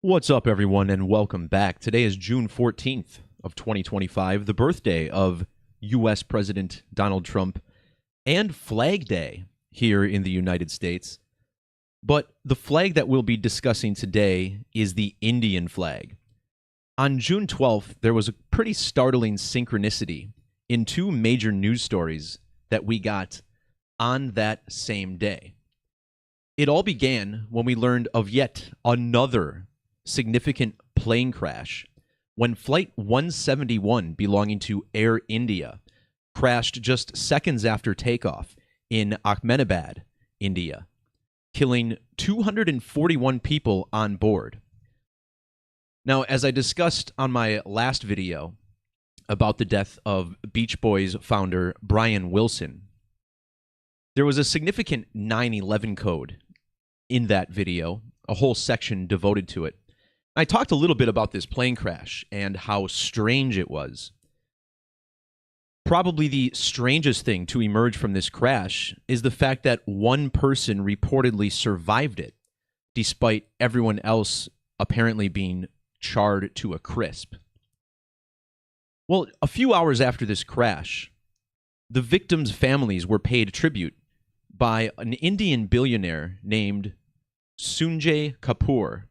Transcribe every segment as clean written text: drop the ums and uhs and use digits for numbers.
What's up, everyone, and welcome back. Today is June 14th of 2025, the birthday of U.S. President Donald Trump, and Flag Day here in the United States. But the flag that we'll be discussing today is the Indian flag. On June 12th, there was a pretty startling synchronicity in two major news stories that we got on that same day. It all began when we learned of yet another significant plane crash when Flight 171 belonging to Air India crashed just seconds after takeoff in Ahmedabad, India, killing 241 people on board. Now, as I discussed on my last video about the death of Beach Boys founder Brian Wilson, there was a significant 9/11 code in that video, a whole section devoted to it. I talked a little bit about this plane crash and how strange it was. Probably the strangest thing to emerge from this crash is the fact that one person reportedly survived it, despite everyone else apparently being charred to a crisp. Well, a few hours after this crash, the victims' families were paid tribute by an Indian billionaire named Sunjay Kapur.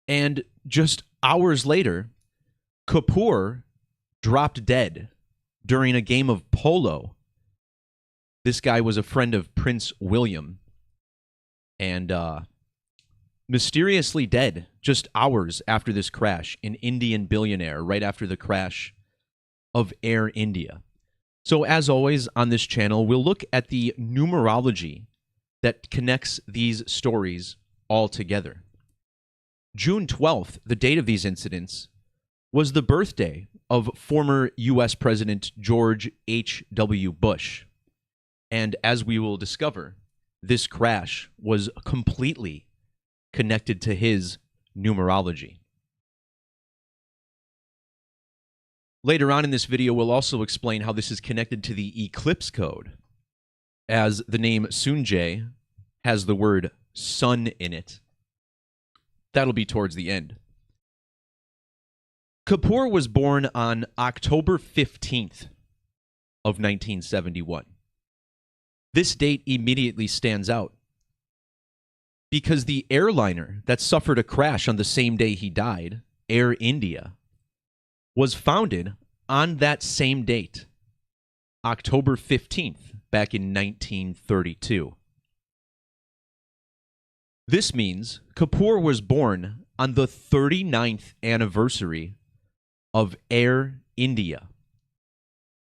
And just hours later, Kapur dropped dead during a game of polo. This guy was a friend of Prince William and mysteriously dead just hours after this crash, an Indian billionaire right after the crash of Air India. So as always on this channel, we'll look at the numerology that connects these stories all together. June 12th, the date of these incidents, was the birthday of former U.S. President George H.W. Bush. And as we will discover, this crash was completely connected to his numerology. Later on in this video, we'll also explain how this is connected to the Eclipse code, as the name Sunjay has the word sun in it. That'll be towards the end. Kapur was born on October 15th of 1971. This date immediately stands out because the airliner that suffered a crash on the same day he died, Air India, was founded on that same date, October 15th, back in 1932. This means Kapur was born on the 39th anniversary of Air India.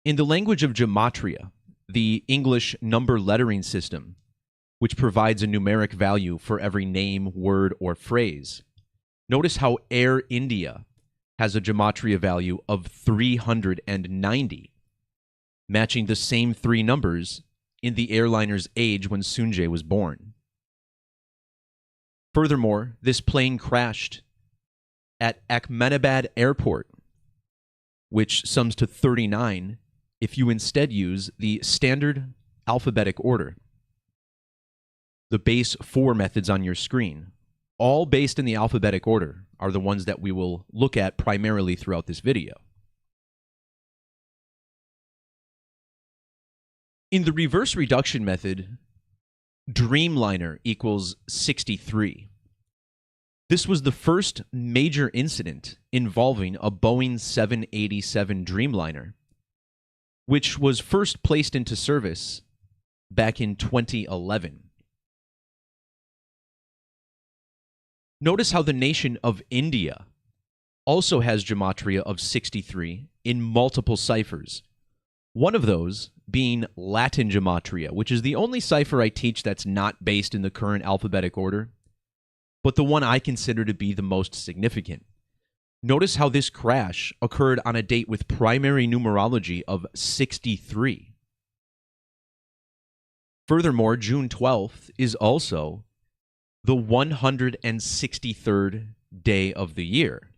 In the language of Gematria, the English number lettering system, which provides a numeric value for every name, word, or phrase, notice how Air India has a Gematria value of 390, matching the same three numbers in the airliner's age when Sunjay was born. Furthermore, this plane crashed at Ahmedabad Airport, which sums to 39 if you instead use the standard alphabetic order. The base 4 methods on your screen, all based in the alphabetic order, are the ones that we will look at primarily throughout this video. In the reverse reduction method, Dreamliner equals 63. This was the first major incident involving a Boeing 787 Dreamliner, which was first placed into service back in 2011. Notice how the nation of India also has Gematria of 63 in multiple ciphers. One of those being Latin Gematria, which is the only cipher I teach that's not based in the current alphabetic order, but the one I consider to be the most significant. Notice how this crash occurred on a date with primary numerology of 63. Furthermore, June 12th is also the 163rd day of the year.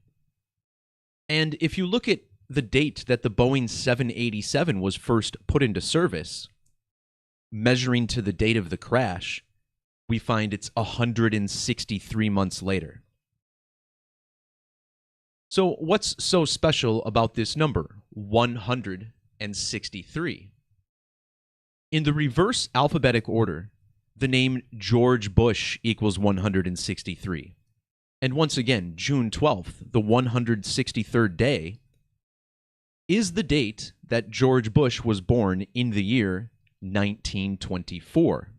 And if you look at the date that the Boeing 787 was first put into service, measuring to the date of the crash, we find it's 163 months later. So, what's so special about this number, 163? In the reverse alphabetic order, the name George Bush equals 163. And once again, June 12th, the 163rd day, is the date that George Bush was born in the year 1924.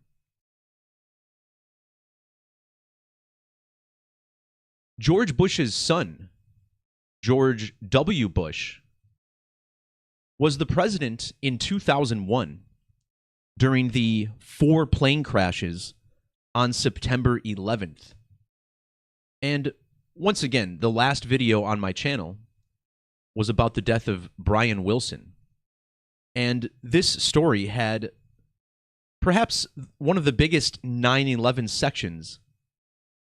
George Bush's son, George W. Bush, was the president in 2001 during the 4 plane crashes on September 11th. And once again, the last video on my channel was about the death of Brian Wilson. And this story had perhaps one of the biggest 9/11 sections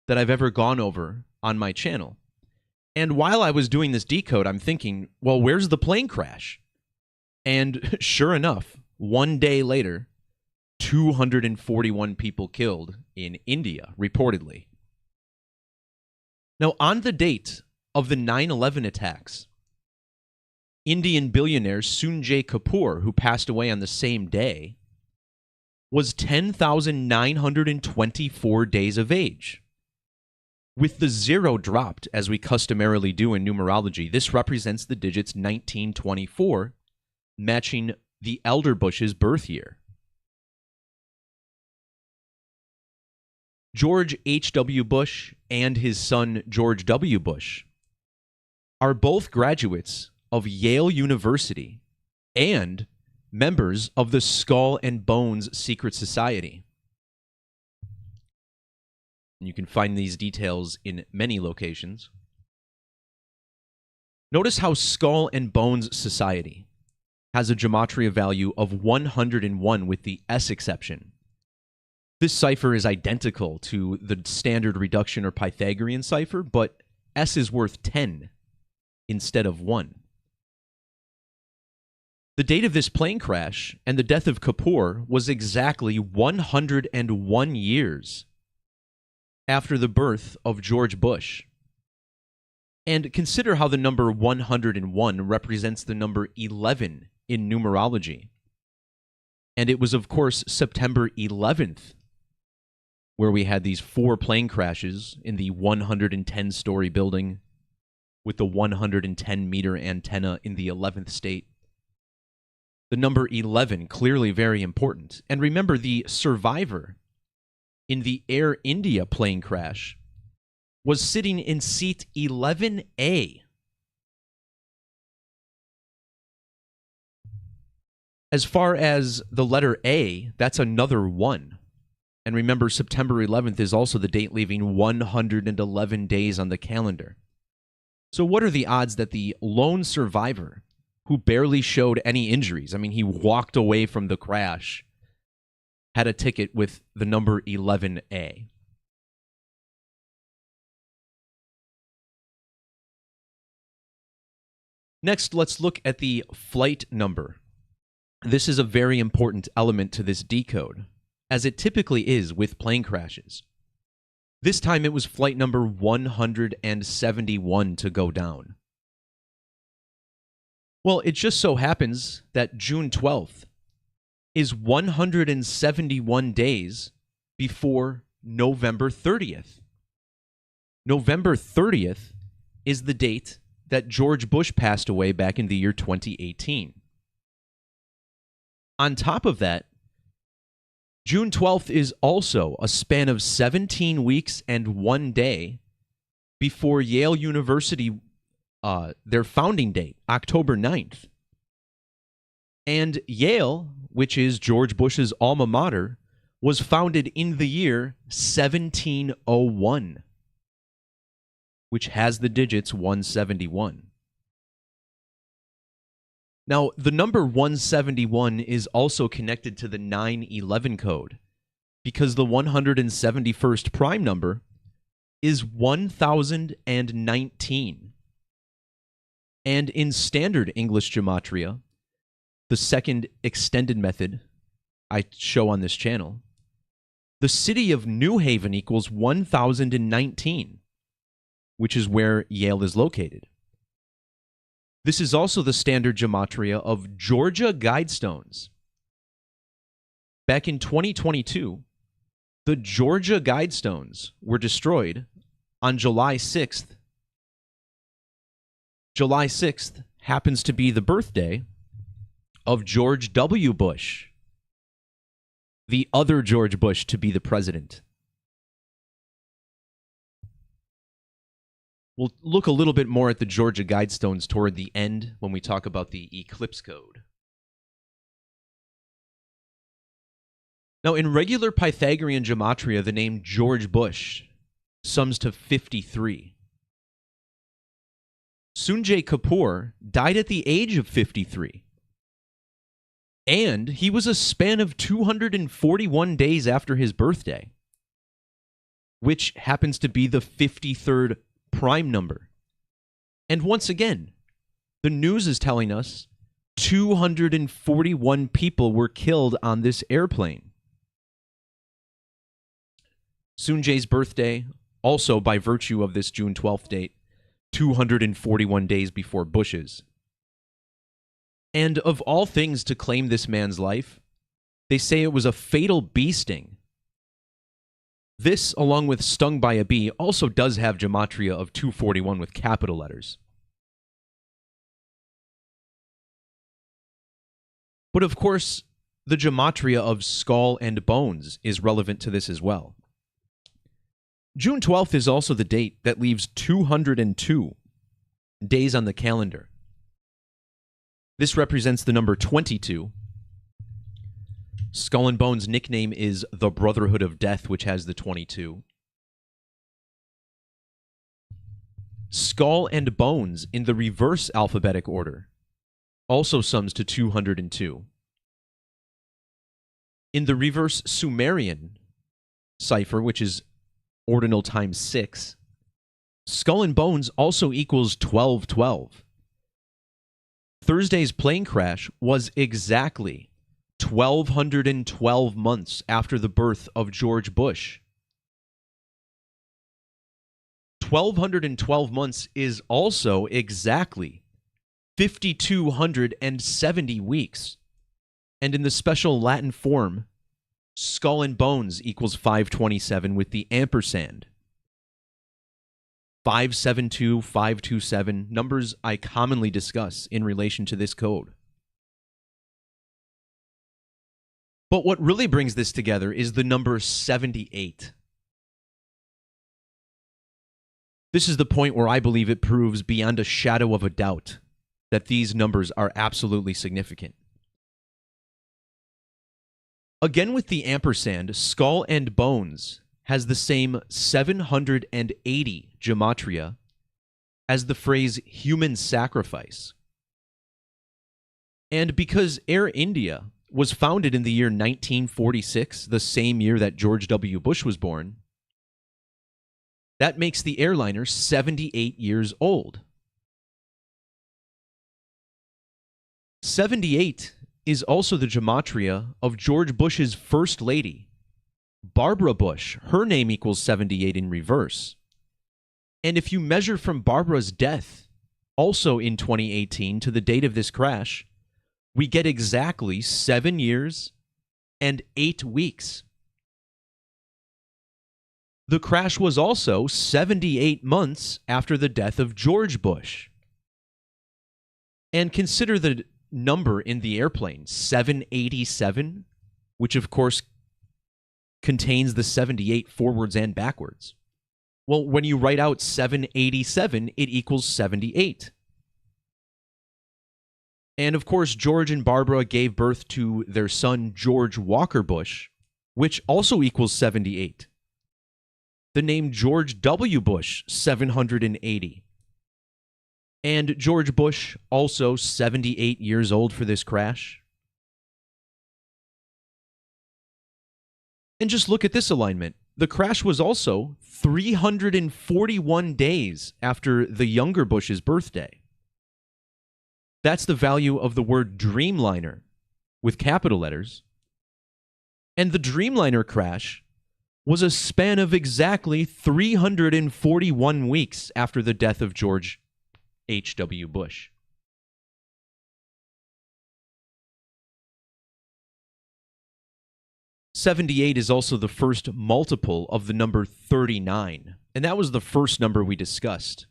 that I've ever gone over on my channel. And while I was doing this decode, I'm thinking, well, where's the plane crash? And sure enough, one day later, 241 people killed in India, reportedly. Now, on the date of the 9/11 attacks, Indian billionaire Sunjay Kapur, who passed away on the same day, was 10,924 days of age. With the 0 dropped, as we customarily do in numerology, this represents the digits 1924, matching the elder Bush's birth year. George H.W. Bush and his son George W. Bush are both graduates of Yale University and members of the Skull and Bones Secret Society. And you can find these details in many locations. Notice how Skull and Bones Society has a gematria value of 101 with the S exception. This cipher is identical to the standard reduction or Pythagorean cipher, but S is worth 10 instead of 1. The date of this plane crash and the death of Kapur was exactly 101 years after the birth of George Bush. And consider how the number 101 represents the number 11 in numerology. And it was, of course, September 11th where we had these 4 plane crashes in the 110-story building with the 110-meter antenna in the 11th state. The number 11, clearly very important. And remember, the survivor in the Air India plane crash was sitting in seat 11A. As far as the letter A, that's another 1. And remember, September 11th is also the date leaving 111 days on the calendar. So what are the odds that the lone survivor, who barely showed any injuries, I mean, he walked away from the crash, had a ticket with the number 11A? Next, let's look at the flight number. This is a very important element to this decode, as it typically is with plane crashes. This time it was flight number 171 to go down. Well, it just so happens that June 12th is 171 days before November 30th. November 30th is the date that George Bush passed away back in the year 2018. On top of that, June 12th is also a span of 17 weeks and 1 day before Yale University, their founding date, October 9th. And Yale, which is George Bush's alma mater, was founded in the year 1701, which has the digits 171. Now, the number 171 is also connected to the 911 code because the 171st prime number is 1019. And in standard English gematria, the second extended method I show on this channel, the city of New Haven equals 1019, which is where Yale is located. This is also the standard gematria of Georgia Guidestones. Back in 2022, the Georgia Guidestones were destroyed on July 6th. July 6th happens to be the birthday of George W. Bush, the other George Bush to be the president. We'll look a little bit more at the Georgia Guidestones toward the end when we talk about the Eclipse code. Now, in regular Pythagorean gematria, the name George Bush sums to 53. Sunjay Kapur died at the age of 53. And he was a span of 241 days after his birthday, which happens to be the 53rd prime number. And once again, the news is telling us 241 people were killed on this airplane. Sunjay's birthday, also by virtue of this June 12th date, 241 days before Bush's. And of all things to claim this man's life, they say it was a fatal bee sting. This, along with stung by a bee, also does have gematria of 241 with capital letters. But of course, the gematria of skull and bones is relevant to this as well. June 12th is also the date that leaves 202 days on the calendar. This represents the number 22. Skull and Bones' nickname is the Brotherhood of Death, which has the 22. Skull and Bones in the reverse alphabetic order also sums to 202. In the reverse Sumerian cipher, which is ordinal times 6, Skull and Bones also equals 1212. Thursday's plane crash was exactly 1,212 months after the birth of George Bush. 1,212 months is also exactly 5,270 weeks. And in the special Latin form, Skull and Bones equals 527 with the ampersand. 572, 527, numbers I commonly discuss in relation to this code. But what really brings this together is the number 78. This is the point where I believe it proves beyond a shadow of a doubt that these numbers are absolutely significant. Again with the ampersand, Skull and Bones has the same 780 gematria as the phrase human sacrifice. And because Air India was founded in the year 1946, the same year that George W. Bush was born, that makes the airliner 78 years old. 78 is also the gematria of George Bush's first lady, Barbara Bush. Her name equals 78 in reverse. And if you measure from Barbara's death, also in 2018, to the date of this crash, we get exactly 7 years and 8 weeks. The crash was also 78 months after the death of George Bush. And consider the number in the airplane, 787, which of course contains the 78 forwards and backwards. Well, when you write out 787, it equals 78. And of course, George and Barbara gave birth to their son, George Walker Bush, which also equals 78. The name George W. Bush, 780. And George Bush, also 78 years old for this crash. And just look at this alignment. The crash was also 341 days after the younger Bush's birthday. That's the value of the word Dreamliner with capital letters. And the Dreamliner crash was a span of exactly 341 weeks after the death of George H.W. Bush. 78 is also the first multiple of the number 39, and that was the first number we discussed,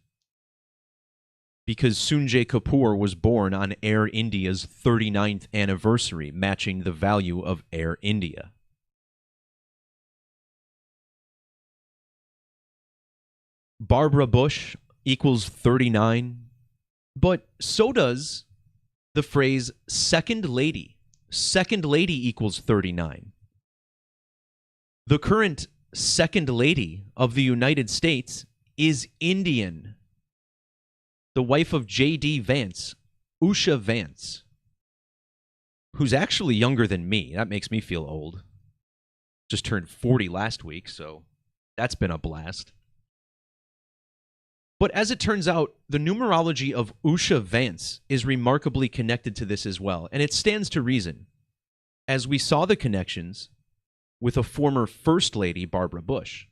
because Sunjay Kapur was born on Air India's 39th anniversary, matching the value of Air India. Barbara Bush equals 39, but so does the phrase second lady. Second lady equals 39. The current second lady of the United States is Indian. The wife of J.D. Vance, Usha Vance, who's actually younger than me. That makes me feel old. Just turned 40 last week, so that's been a blast. But as it turns out, the numerology of Usha Vance is remarkably connected to this as well, and it stands to reason, as we saw the connections with a former First Lady, Barbara Bush.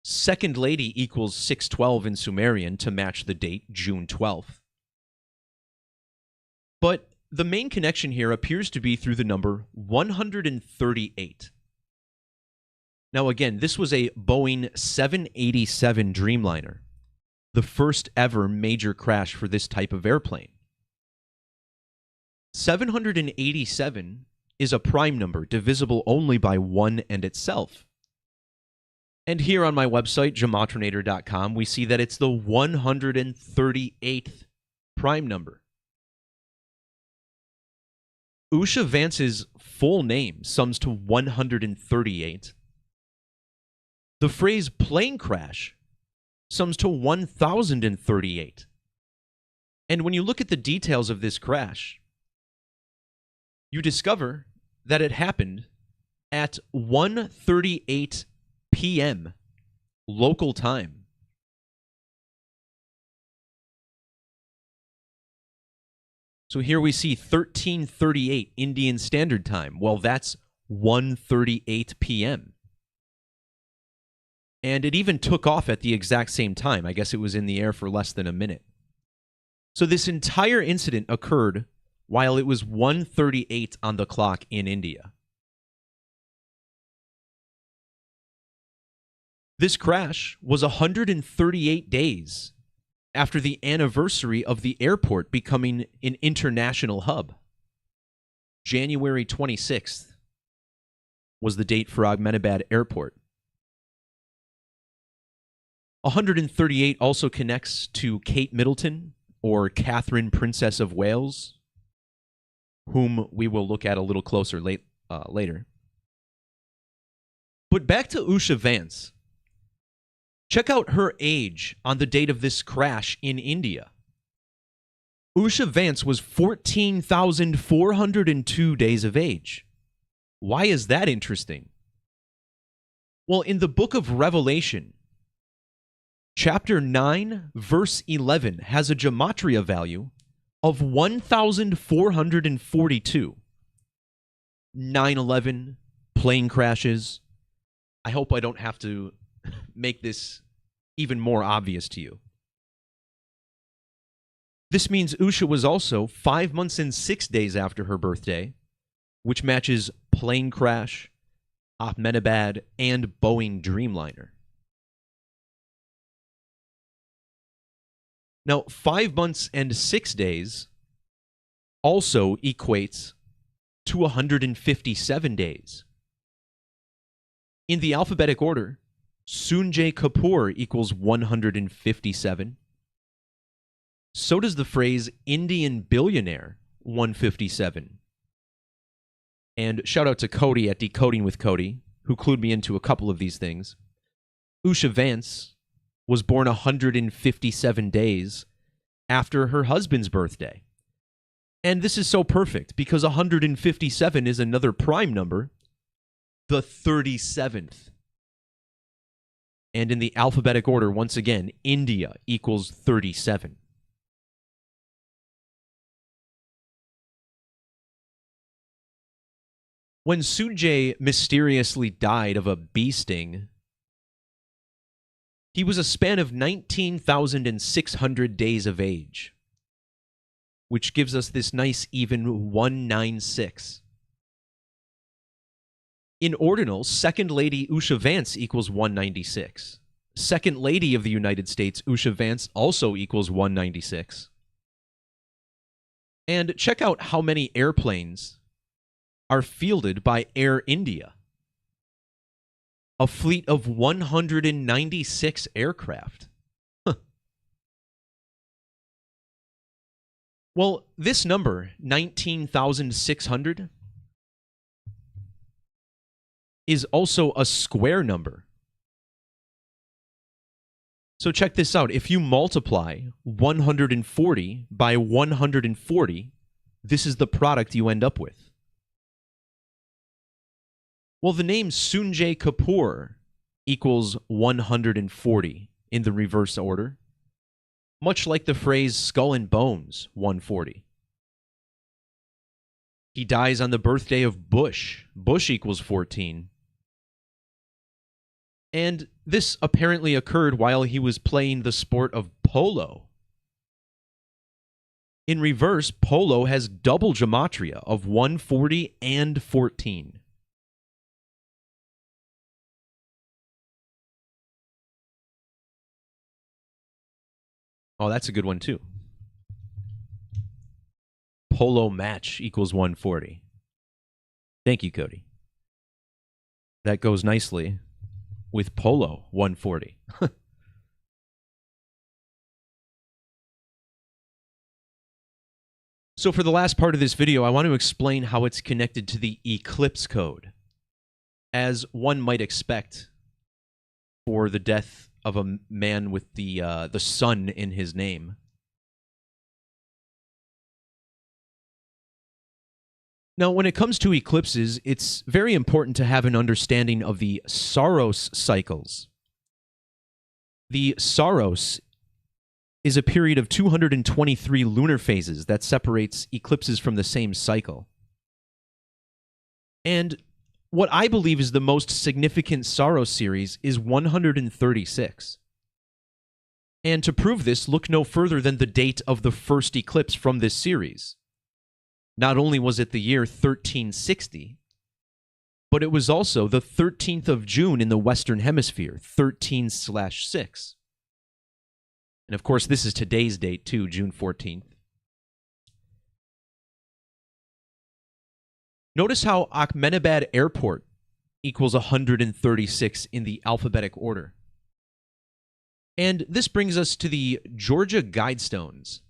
Second Lady equals 612 in Sumerian to match the date, June 12th. But the main connection here appears to be through the number 138. Now again, this was a Boeing 787 Dreamliner, the first ever major crash for this type of airplane. 787 is a prime number divisible only by 1 and itself. And here on my website, gematrinator.com, we see that it's the 138th prime number. Usha Vance's full name sums to 138. The phrase plane crash sums to 1,038. And when you look at the details of this crash, you discover that it happened at 1:38 p.m. local time. So here we see 13:38 Indian Standard Time. Well, that's 1:38 p.m. And it even took off at the exact same time. I guess it was in the air for less than a minute. So this entire incident occurred while it was 1:38 on the clock in India. This crash was 138 days after the anniversary of the airport becoming an international hub. January 26th was the date for Ahmedabad Airport. 138 also connects to Kate Middleton, or Catherine, Princess of Wales, whom we will look at a little closer later. But back to Usha Vance. Check out her age on the date of this crash in India. Usha Vance was 14,402 days of age. Why is that interesting? Well, in the book of Revelation, chapter 9, verse 11 has a Gematria value of 1,442. 9/11, plane crashes. I hope I don't have to make this even more obvious to you. This means Usha was also 5 months and 6 days after her birthday, which matches plane crash, Ahmedabad, and Boeing Dreamliner. Now, 5 months and 6 days also equates to 157 days. In the alphabetic order, Sunjay Kapur equals 157. So does the phrase Indian billionaire, 157. And shout out to Cody at Decoding with Cody, who clued me into a couple of these things. Usha Vance was born 157 days after her husband's birthday. And this is so perfect because 157 is another prime number, the 37th. And in the alphabetic order, once again, India equals 37. When Sunjay mysteriously died of a bee sting, he was a span of 19,600 days of age, which gives us this nice even 196. In ordinal, Second Lady Usha Vance equals 196. Second Lady of the United States, Usha Vance, also equals 196. And check out how many airplanes are fielded by Air India. A fleet of 196 aircraft. Well, this number, 19,600, is also a square number. So check this out. If you multiply 140 by 140, this is the product you end up with. Well, the name Sunjay Kapur equals 140 in the reverse order, much like the phrase skull and bones, 140. He dies on the birthday of Bush. Bush equals 14. And this apparently occurred while he was playing the sport of polo. In reverse, polo has double gematria of 140 and 14. Oh, that's a good one too. Polo match equals 140. Thank you, Cody. That goes nicely with polo 140. So for the last part of this video, I want to explain how it's connected to the Eclipse code. As one might expect for the death of a man with the sun in his name. Now, when it comes to eclipses, it's very important to have an understanding of the Saros cycles. The Saros is a period of 223 lunar phases that separates eclipses from the same cycle. And what I believe is the most significant Saros series is 136. And to prove this, look no further than the date of the first eclipse from this series. Not only was it the year 1360, but it was also the 13th of June in the Western Hemisphere, 13/6. And of course, this is today's date too, June 14th. Notice how Ahmedabad Airport equals 136 in the alphabetic order. And this brings us to the Georgia Guidestones.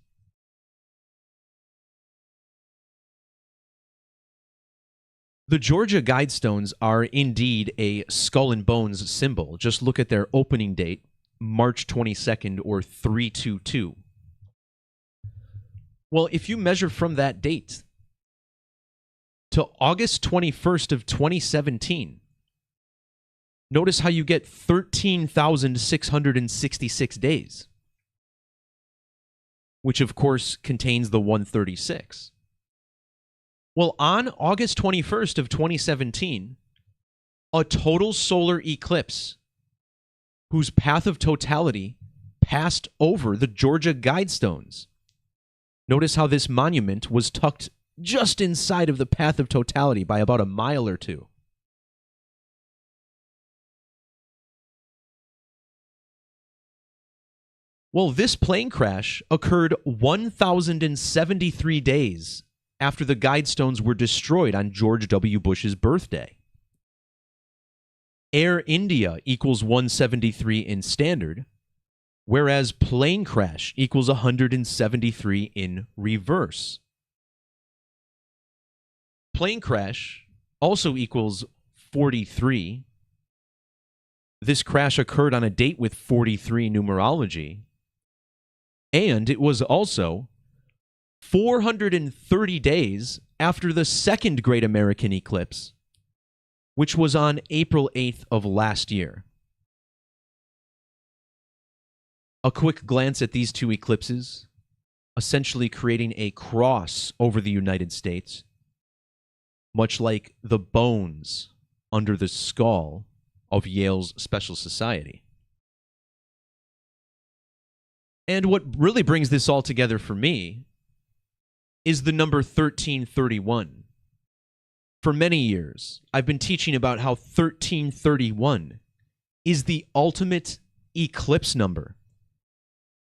The Georgia Guidestones are indeed a skull and bones symbol. Just look at their opening date, March 22nd, or 322. Well, if you measure from that date to August 21st of 2017, notice how you get 13,666 days, which of course contains the 136. Well, on August 21st of 2017, a total solar eclipse whose path of totality passed over the Georgia Guidestones. Notice how this monument was tucked just inside of the path of totality by about a mile or two. Well, this plane crash occurred 1,073 days after the Guidestones were destroyed on George W. Bush's birthday. Air India equals 173 in standard, whereas plane crash equals 173 in reverse. Plane crash also equals 43. This crash occurred on a date with 43 numerology, and it was also 430 days after the second Great American Eclipse, which was on April 8th of last year. A quick glance at these two eclipses, essentially creating a cross over the United States, much like the bones under the skull of Yale's Special Society. And what really brings this all together for me is the number 1331. For many years, I've been teaching about how 1331 is the ultimate eclipse number.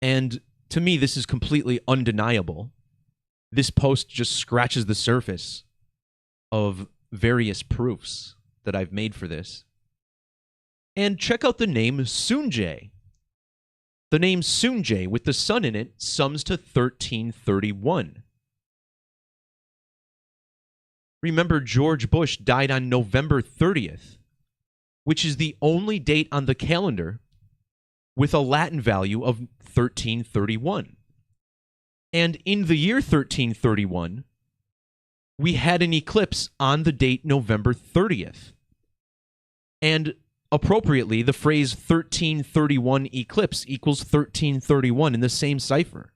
And to me, this is completely undeniable. This post just scratches the surface of various proofs that I've made for this. And check out the name Sunjay. The name Sunjay with the sun in it sums to 1331. Remember, George Bush died on November 30th, which is the only date on the calendar with a Latin value of 1331. And in the year 1331, we had an eclipse on the date November 30th. And appropriately, the phrase 1331 eclipse equals 1331 in the same cipher.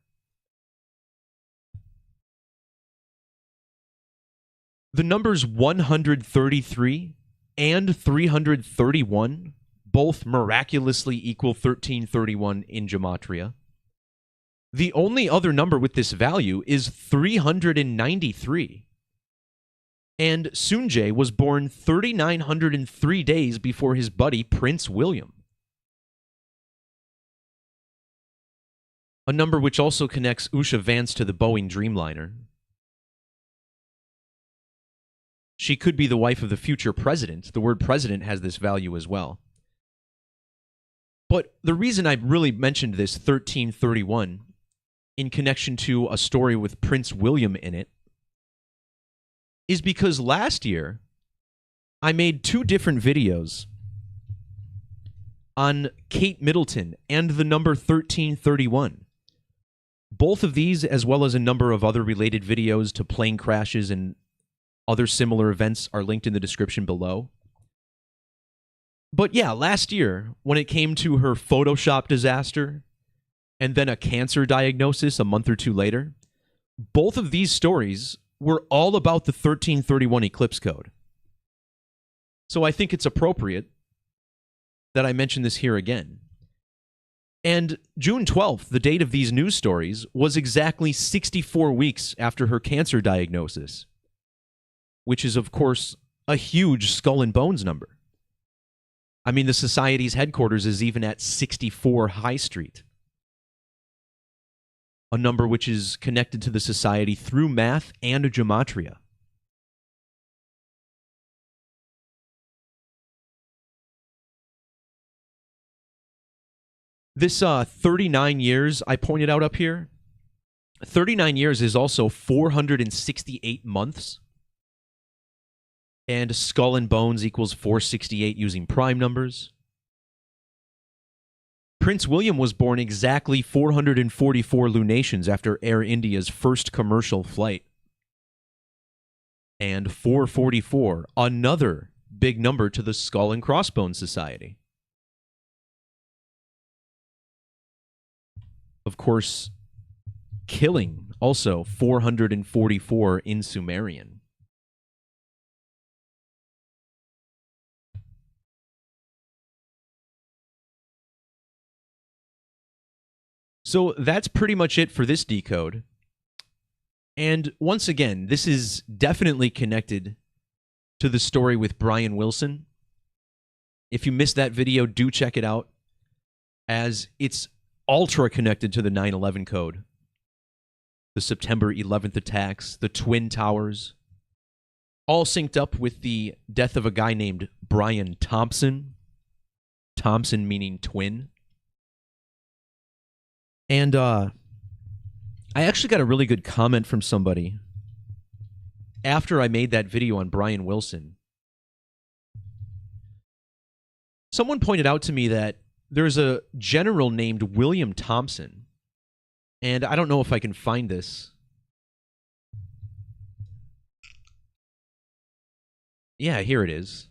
The numbers 133 and 331 both miraculously equal 1331 in Gematria. The only other number with this value is 393. And Sunjay was born 3,903 days before his buddy Prince William. A number which also connects Usha Vance to the Boeing Dreamliner. She could be the wife of the future president. The word president has this value as well. But the reason I really mentioned this 1331 in connection to a story with Prince William in it is because last year I made 2 different videos on Kate Middleton and the number 1331. Both of these, as well as a number of other related videos to plane crashes and other similar events, are linked in the description below. But yeah, last year, when it came to her Photoshop disaster and then a cancer diagnosis a month or 2 later, both of these stories were all about the 1331 eclipse code. So I think it's appropriate that I mention this here again. And June 12th, the date of these news stories, was exactly 64 weeks after her cancer diagnosis, which is, of course, a huge skull and bones number. I mean, the Society's headquarters is even at 64 High Street, a number which is connected to the Society through math and Gematria. This 39 years I pointed out up here, 39 years is also 468 months. And skull and bones equals 468 using prime numbers. Prince William was born exactly 444 lunations after Air India's first commercial flight. And 444, another big number to the Skull and Crossbones Society. Of course, killing, also 444 in Sumerian. So that's pretty much it for this decode. And once again, this is definitely connected to the story with Brian Wilson. If you missed that video, do check it out, as it's ultra connected to the 9/11 code. The September 11th attacks, the Twin Towers, all synced up with the death of a guy named Brian Thompson. Thompson meaning twin. And I actually got a really good comment from somebody after I made that video on Brian Wilson. Someone pointed out to me that there's a general named William Thompson, and I don't know if I can find this. Yeah, here it is.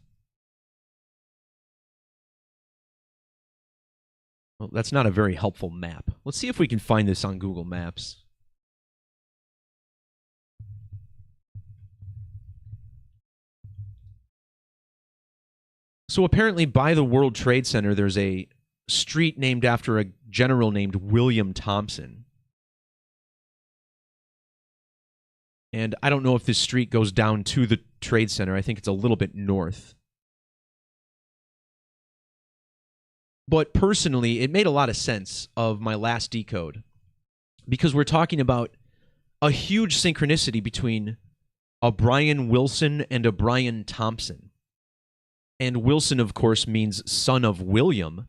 Well, that's not a very helpful map. Let's see if we can find this on Google Maps. So apparently by the World Trade Center, there's a street named after a general named William Thompson. And I don't know if this street goes down to the Trade Center. I think it's a little bit north. But personally, it made a lot of sense of my last decode because we're talking about a huge synchronicity between a Brian Wilson and a Brian Thompson. And Wilson, of course, means son of William.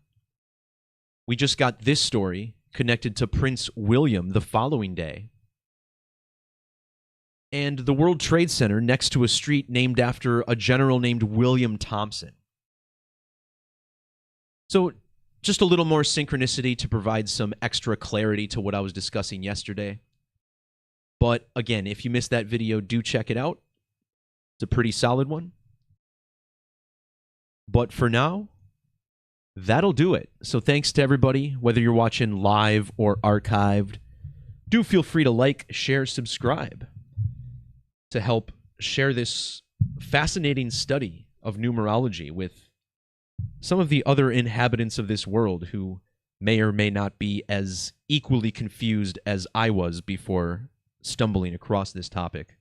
We just got this story connected to Prince William the following day. And the World Trade Center next to a street named after a general named William Thompson. So just a little more synchronicity to provide some extra clarity to what I was discussing yesterday. But again, if you missed that video, do check it out. It's a pretty solid one. But for now, that'll do it. So thanks to everybody, whether you're watching live or archived. Do feel free to like, share, subscribe to help share this fascinating study of numerology with some of the other inhabitants of this world who may or may not be as equally confused as I was before stumbling across this topic.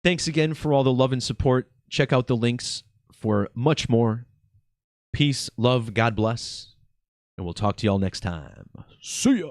Thanks again for all the love and support. Check out the links for much more. Peace, love, God bless, and we'll talk to y'all next time. See ya!